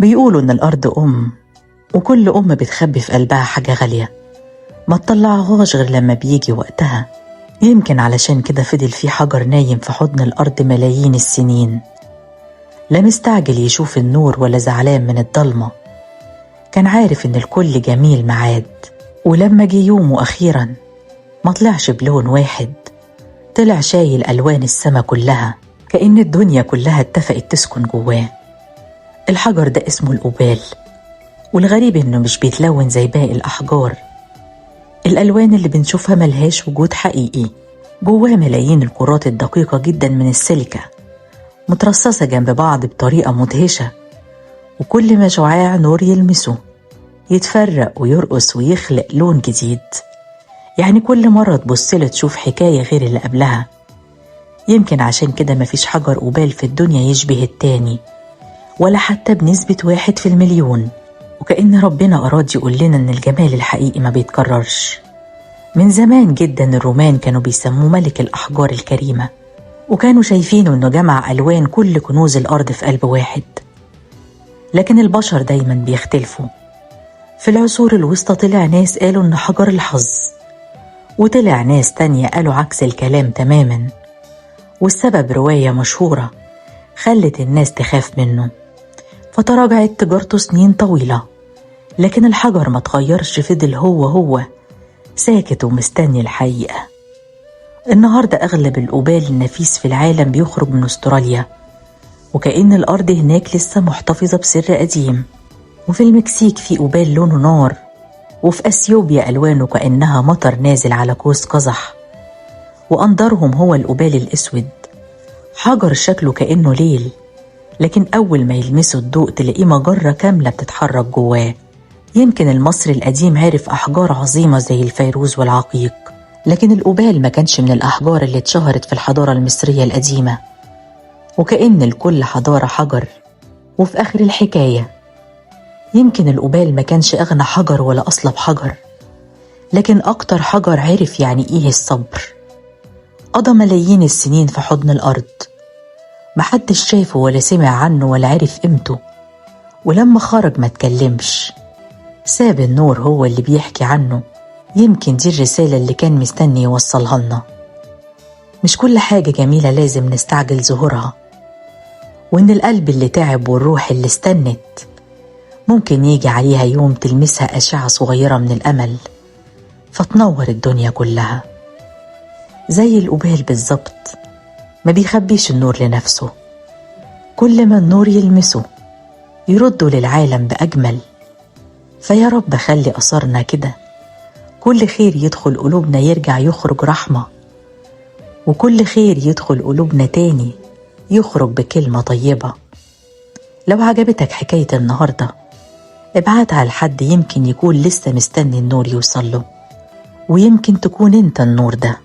بيقولوا إن الأرض وكل بتخبي في قلبها حاجة غالية ما تطلعهاش غير لما بيجي وقتها. يمكن علشان كده فضل في حجر نايم في حضن الأرض ملايين السنين، لا مستعجل يشوف النور ولا زعلان من الضلمة. كان عارف إن الكل جميل معاد، ولما جه يومه أخيرا ما طلعش بلون واحد، طلع شايل ألوان السما كلها، كأن الدنيا كلها اتفقت تسكن جواه. الحجر ده اسمه الأوبال، والغريب إنه مش بيتلون زي باقي الأحجار. الألوان اللي بنشوفها ملهاش وجود حقيقي، جواه ملايين الكرات الدقيقة جدا من السيليكا مترصصة جنب بعض بطريقة مدهشة، وكل ما شعاع نور يلمسه يتفرق ويرقص ويخلق لون جديد. يعني كل مرة تبصله تشوف حكاية غير اللي قبلها. يمكن عشان كده مفيش حجر قبال في الدنيا يشبه التاني، ولا حتى بنسبة 1 في المليون. وكأن ربنا أراد يقول لنا إن الجمال الحقيقي ما بيتكررش. من زمان جدا الرومان كانوا بيسموه ملك الأحجار الكريمة، وكانوا شايفينه إنه جمع ألوان كل كنوز الأرض في قلب واحد. لكن البشر دايما بيختلفوا. في العصور الوسطى طلع ناس قالوا إن حجر الحظ، وطلع ناس تانية قالوا عكس الكلام تماما، والسبب رواية مشهورة خلت الناس تخاف منه، فتراجعت تجارته سنين طويلة. لكن الحجر ما تغيرش، فضل هو ساكت ومستني الحقيقة. النهاردة أغلب الأوبال النفيس في العالم بيخرج من أستراليا، وكأن الأرض هناك لسه محتفظة بسر قديم. وفي المكسيك في أوبال لونه نار، وفي أثيوبيا ألوانه كأنها مطر نازل على كوس قزح، وأنظرهم هو الأوبال الأسود، حجر شكله كأنه ليل، لكن أول ما يلمسه الضوء تلاقيه مجرة كاملة بتتحرك جواه. يمكن المصري القديم عرف أحجار عظيمة زي الفيروز والعقيق، لكن الأوبال ما كانش من الأحجار اللي اتشهرت في الحضارة المصرية القديمة. وكأن لكل حضارة حجر. وفي آخر الحكاية يمكن الأوبال ما كانش أغنى حجر ولا أصلب حجر، لكن أكتر حجر عرف يعني إيه الصبر. قضى ملايين السنين في حضن الأرض، محدش شافه ولا سمع عنه ولا عرف قيمته، ولما خرج ما تكلمش، ساب النور هو اللي بيحكي عنه. يمكن دي الرسالة اللي كان مستني يوصلها لنا. مش كل حاجة جميلة لازم نستعجل ظهورها، وإن القلب اللي تعب والروح اللي استنت ممكن يجي عليها يوم تلمسها أشعة صغيرة من الأمل فتنور الدنيا كلها. زي الأوبال بالظبط، ما بيخبيش النور لنفسه، كل ما النور يلمسه يرده للعالم بأجمل. فيا رب خلي أثرنا كده، كل خير يدخل قلوبنا يرجع يخرج رحمة، وكل خير يدخل قلوبنا تاني يخرج بكلمة طيبة. لو عجبتك حكاية النهاردة ابعتها لحد يمكن يكون لسه مستني النور يوصله، ويمكن تكون انت النور ده.